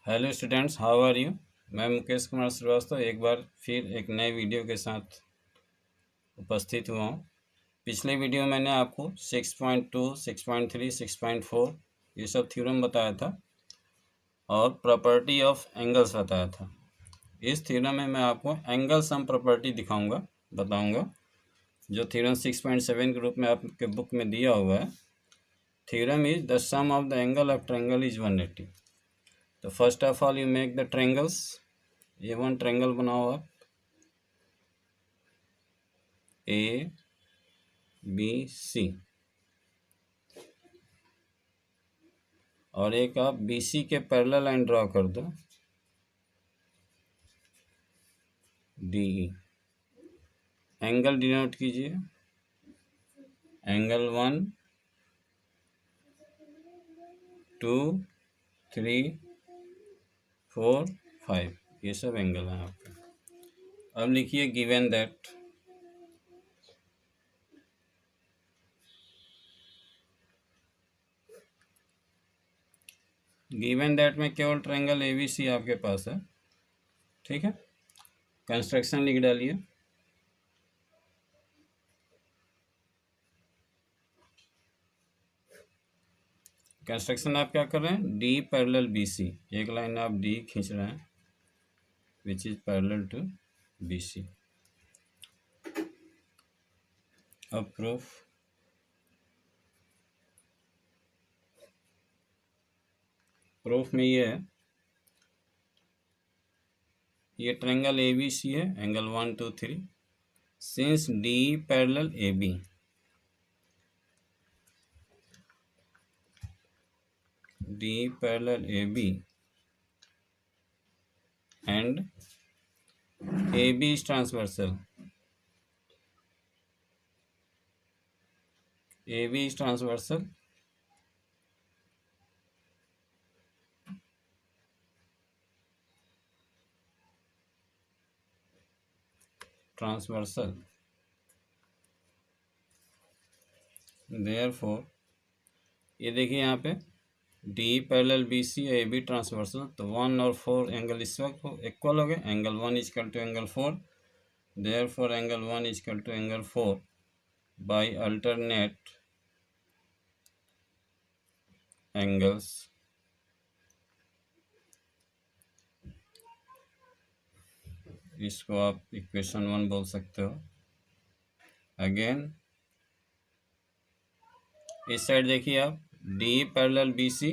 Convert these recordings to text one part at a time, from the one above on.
Hello students, how are you. मैं मुकेश कुमार श्रीवास्तव एक बार फिर एक नए वीडियो के साथ उपस्थित हुआ हूँ। पिछले वीडियो में मैंने आपको 6.2, 6.3, 6.4 ये सब थ्योरम बताया था और प्रॉपर्टी ऑफ एंगल्स बताया था। इस थ्योरम में मैं आपको एंगल सम प्रॉपर्टी बताऊंगा जो थ्योरम 6.7 के रूप में आपके बुक में दिया हुआ है। Theorem is the sum of the angle of triangle is 180। तो first of all you make the triangles. ये वन ट्रायंगल बनाओ आप, ए बी सी, और एक आप बी सी के पैरेलल लाइन ड्रॉ कर दो, डी ई। एंगल डिनोट कीजिए, एंगल 1, 2, 3, 4, 5, ये सब एंगल हैं आपके। अब लिखिए गिवन दैट में केवल ट्रायंगल ए बी सी आपके पास है। ठीक है, कंस्ट्रक्शन लिख डालिए। कंस्ट्रक्शन आप क्या कर रहे हैं, डी पैरेलल बी सी, एक लाइन आप डी खींच रहे हैं which is parallel to B C. अब प्रूफ में ये है, ये ट्रायंगल ए बी सी है, angle 1, 2, 3। Since D parallel A B, D parallel A B and AB is transversal, AB is transversal, therefore ये देखिए यहाँ पे D parallel BC A B transversal, तो 1 और 4 एंगल इस वक्त इक्वल हो गए। Angle 1 is equal to angle 4, therefore angle 1 is equal to angle 4 by alternate angles. इसको आप इक्वेशन 1 बोल सकते हो। अगेन इस साइड देखिए आप, D parallel BC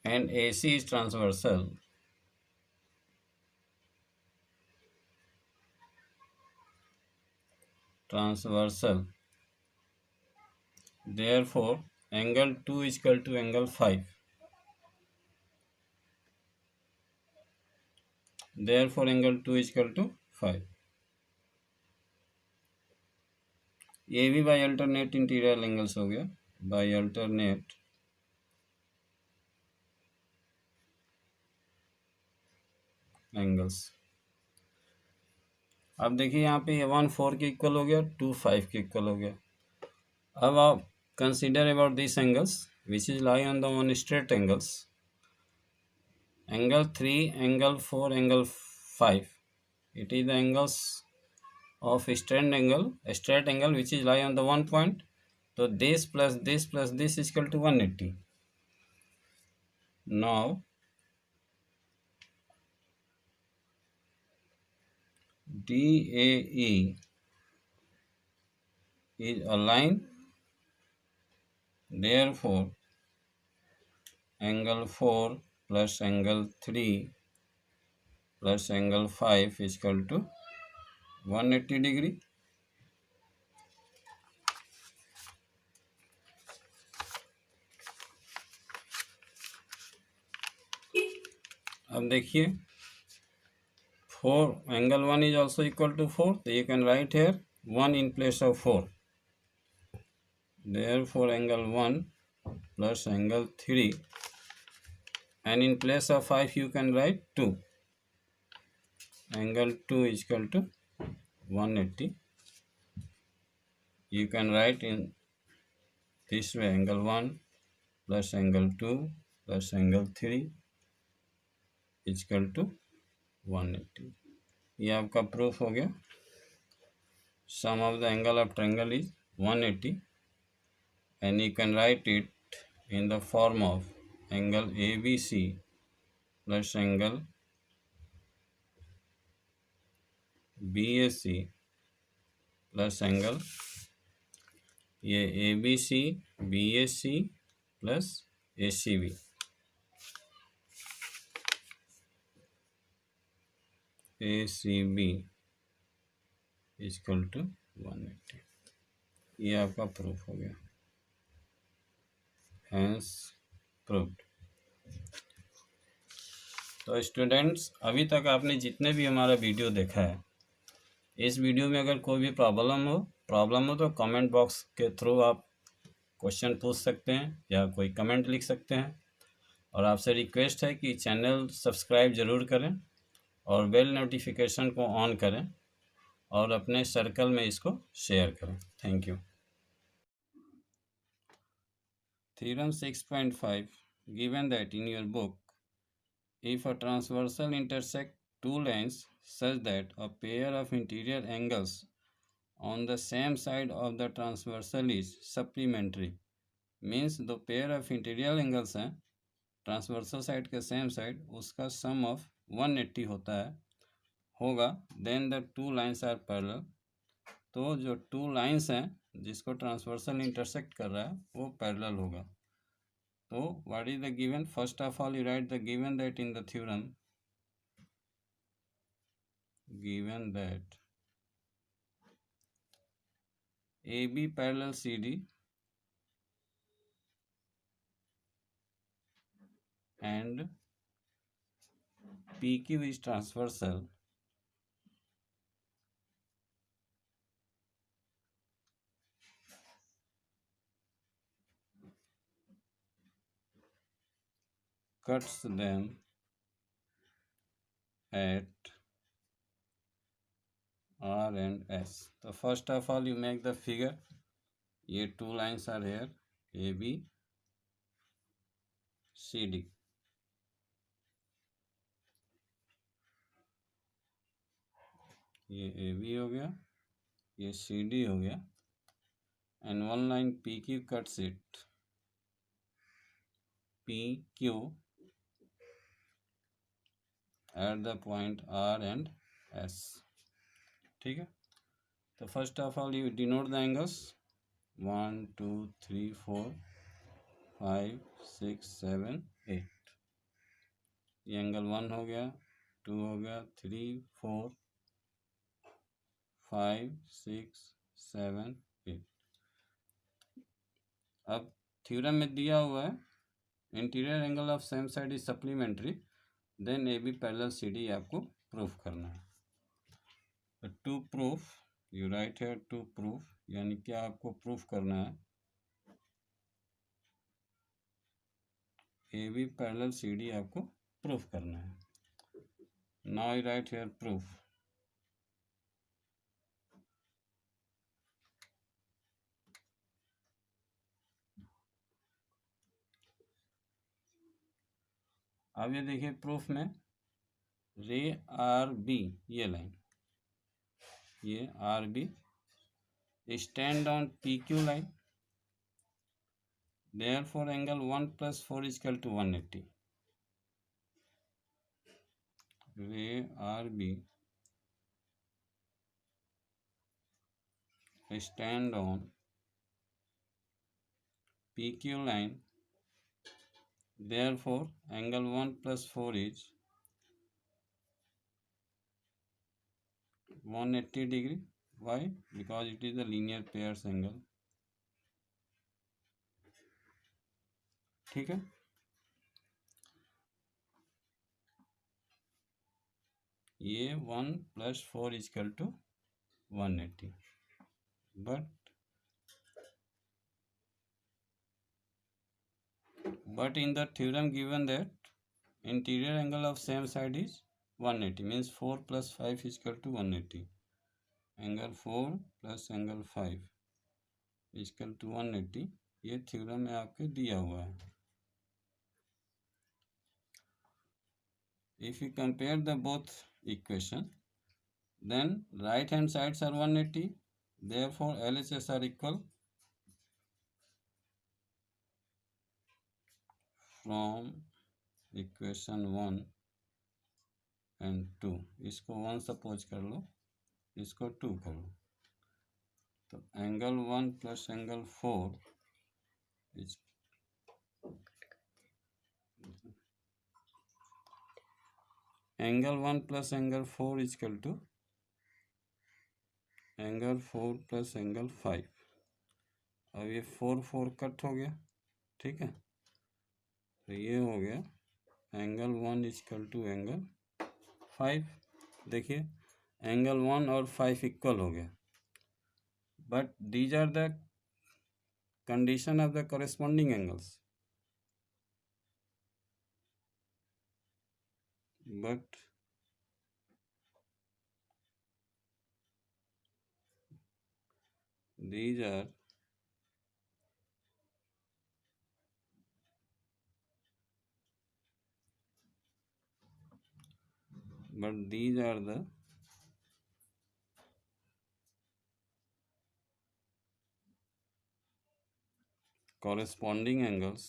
and AC is transversal, therefore angle 2 is equal to angle 5, therefore angle 2 is equal to 5। ये भी बाय अल्टरनेट इंटीरियर एंगल्स हो गया, बाय अल्टरनेट एंगल्स। अब देखिए यहाँ पे 1 4 के इक्वल हो गया, 2 5 के इक्वल हो गया। अब आप consider about this angles which is lie on the one straight angles, angle 3, angle 4, angle 5, it is the angles of straight angle which is lie on the one point. So this plus this plus this is equal to 180. Now DAE is a line, therefore angle 4 plus angle 3 plus angle 5 is equal to 180 degree। अब देखिए 4 angle 1 is also equal to 4, so you can write here 1 in place of 4, therefore angle 1 plus angle 3, and in place of 5 you can write 2, angle 2 is equal to 180 you can write in this way: angle 1 plus angle 2 plus angle 3 is equal to 180. ये आपका proof हो गया. Sum of the angle of triangle is 180, and you can write it in the form of angle ABC plus angle BAC plus angle ये ABC BAC plus ACB ACB is equal to 180. ये आपका proof हो गया. Hence proved. तो students, अभी तक आपने जितने भी हमारा वीडियो देखा है, इस वीडियो में अगर कोई भी प्रॉब्लम हो तो कमेंट बॉक्स के थ्रू आप क्वेश्चन पूछ सकते हैं या कोई कमेंट लिख सकते हैं. और आपसे रिक्वेस्ट है कि चैनल सब्सक्राइब ज़रूर करें और बेल नोटिफिकेशन को ऑन करें और अपने सर्कल में इसको शेयर करें. Thank you. Theorem 6.5. Given that in your book, if a transversal intersect two lines such that a pair of interior angles on the same side of the transversal is supplementary, means the pair of interior angles हैं transversal side के same side, उसका sum of 180 होगा, then the two lines are parallel. तो जो two lines हैं जिसको transversal intersect कर रहा है वो पैरेलल होगा. तो what is the given? First of all you right the given that in the theorem, given that AB parallel CD and PQ is transversal, cuts them at R and S. So first of all you make the figure. ये two lines are here, AB CD. ये AB हो गया, ये CD हो गया, and one line PQ cuts it. PQ at the point R and S. ठीक है. तो first of all you denote the angles 1 2 3 4 5 6 7 8. ये एंगल 1 हो गया, 2 हो गया, 3 4 5 6 7 8. अब थ्योरम में दिया हुआ है interior angle of same side is supplementary, then AB parallel CD आपको प्रूफ करना है. टू प्रूफ यू राइट है टू प्रूफ, यानी कि आपको प्रूफ करना है AB पैरेलल CD आपको प्रूफ करना है. Now you write here proof. अब ये देखिए प्रूफ में रे RB, ये लाइन, ये RB stand on PQ line, therefore angle 1 plus 4 is equal to 180. रे RB stand on PQ line, therefore angle 1 plus 4 is 180 degree. Why? Because it is a linear pairs angle. ठीक है. ये 1 plus 4 is equal to 180. But in the theorem given that interior angle of same side is 180, means 4 plus 5 is equal to 180. Angle 4 plus angle 5 equal to 180, ये theorem में आपके दिया हुआ है। If you compare the both equation, then right hand sides are 180, therefore LHS are equal from equation 1 and 2। इसको 1 suppose कर लो, इसको 2 कर लो, तो angle 1 plus angle 4 is angle 1 plus angle 4 is equal to angle 4 plus angle 5। अब ये 4 cut हो गया, ठीक है, तो ये हो गया एंगल 1 इजकल टू एंगल 5। देखिए एंगल 1 और 5 इक्वल हो गया, but these are the condition of the corresponding angles, but these are the corresponding angles।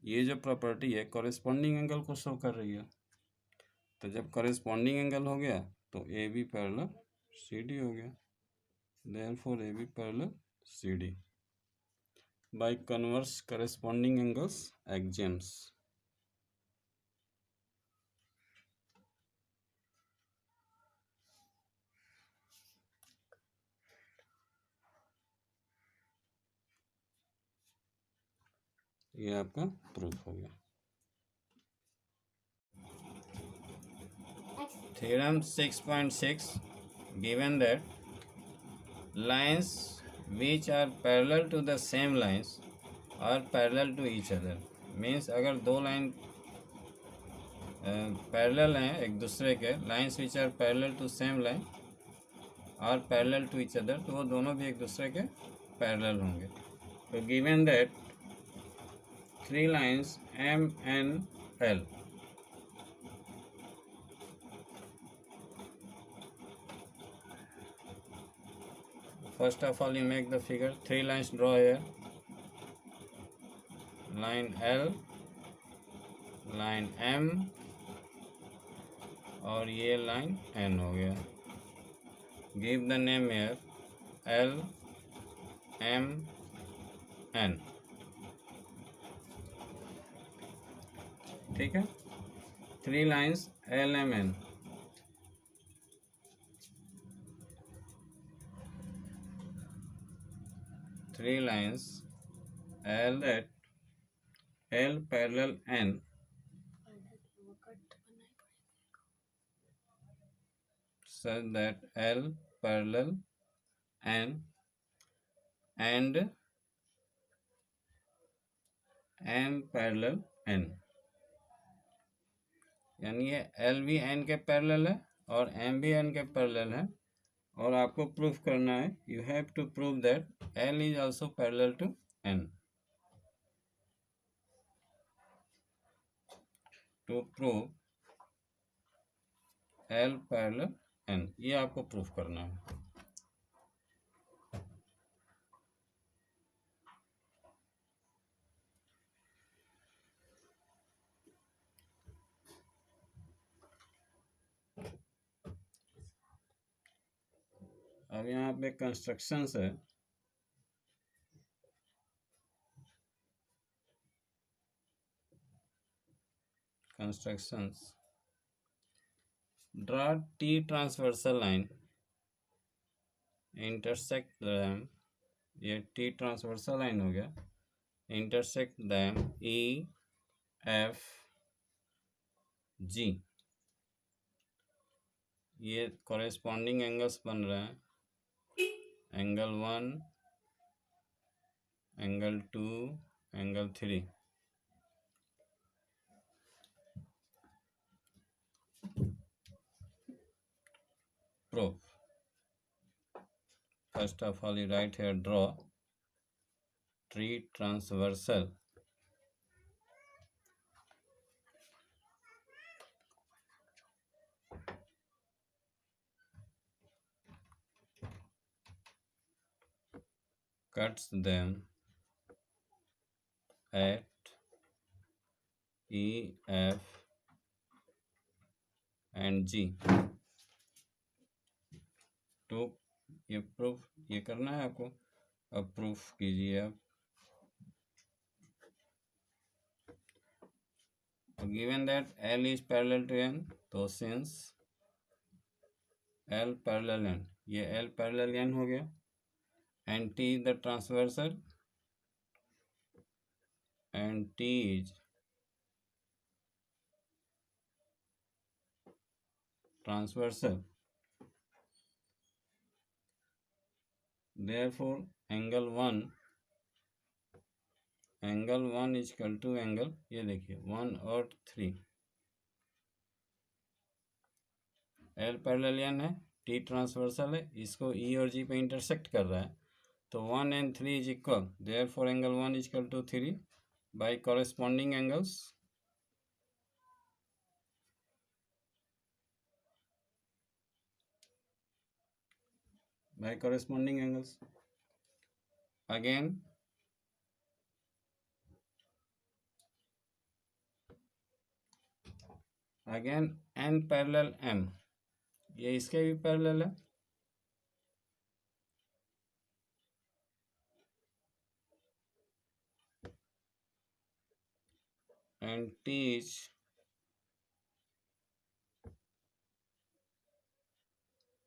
ये जो प्रॉपर्टी है कॉरेस्पॉन्डिंग एंगल को शो कर रही है, तो जब कॉरेस्पॉन्डिंग एंगल हो गया तो A B parallel C D हो गया, therefore A B parallel C D by converse corresponding angles axioms. ये आपका प्रूफ हो गया। Theorem 6.6 given that lines which are parallel to the same lines are parallel to each other, means अगर दो line parallel हैं एक दूसरे के, lines which are parallel to same line are parallel to each other, तो वो दोनों भी एक दूसरे के पैरेलल होंगे। तो given that 3 lines M N L, first of all you make the figure, 3 lines draw here, line L, line M और ये लाइन N हो गया। Give the name here L M N, ठीक है, 3 lines L M N। Three lines L at L parallel N such that L parallel N and M parallel N, यानी ये L भी N के parallel है और M भी N के पैरेलल है, और आपको प्रूफ करना है, you have to prove that L is also parallel to N। To prove L parallel N, ये आपको प्रूफ करना है। अब यहाँ पे कंस्ट्रक्शंस है, constructions, draw T transversal line intersect them, ये T ट्रांसवर्सल लाइन हो गया, intersect them E F G, ये कॉरेस्पॉन्डिंग एंगल्स बन रहे हैं, angle 1, angle 2, angle 3। Proof first of all you write here, draw tree transversal. Cuts them at E, F and G. तो ये proof ये करना है आपको। अब प्रूफ कीजिए आप। Given that L is parallel to N, तो सिंस L पैरेलल N, ये L पैरेलल N हो गया, and T is the transversal, and T is transversal, therefore angle 1 is equal to angle, ये देखिए 1 और 3, L पैरेलल N है, T transversal है, इसको E और G पे इंटरसेक्ट कर रहा है, तो 1 and 3 is equal, therefore angle 1 is equal to 3 by corresponding angles. By corresponding angles, again N parallel M, ये इसके भी पैरेलल है, and T is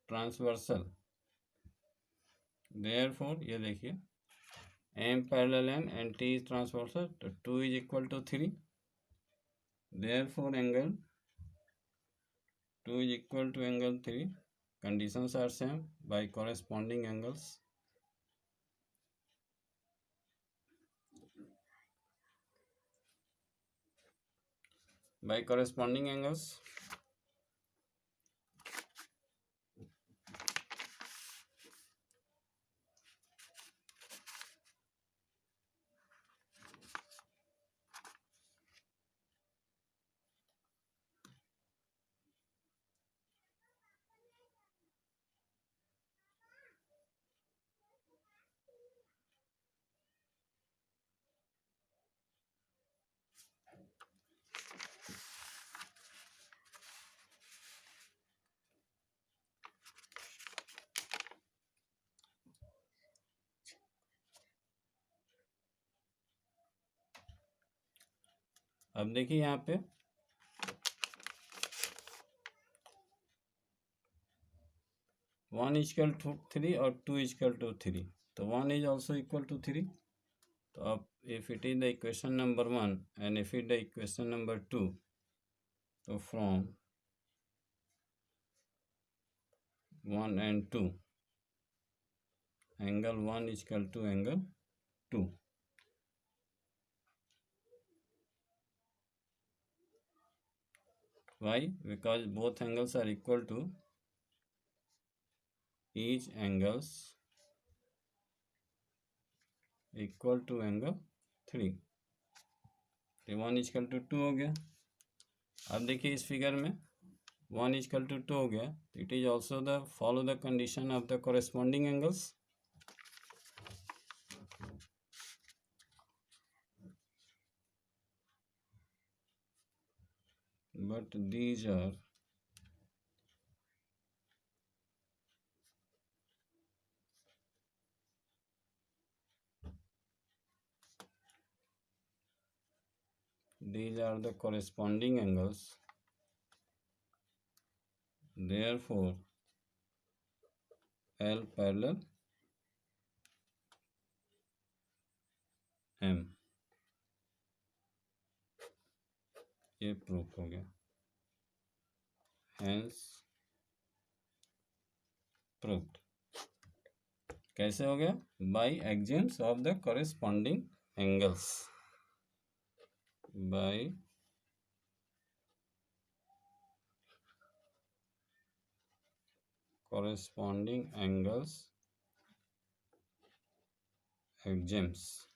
transversal, therefore ये देखिए M parallel N and T is transversal, तो 2 is equal to 3, therefore angle 2 is equal to angle 3. Conditions are same by corresponding angles. By corresponding angles, अब देखिए यहाँ पे one is equal to 3 और 2 is equal to 3, तो 1 is also equal to 3, तो अब if it is the equation number 1 and if it the equation number 2, तो from 1 and 2 angle 1 is equal to angle 2. Why? Because both angles are equal to each angles equal to angle 3, तो 1 is equal to 2 हो गया। अब देखिए इस figure में 1 is equal to 2 हो गया, तो it is also the follow the condition of the corresponding angles, but these are the corresponding angles, therefore L parallel M, ये प्रूफ हो गया, हेंस प्रूव्ड। कैसे हो गया? By axioms of the corresponding angles, by corresponding angles exams.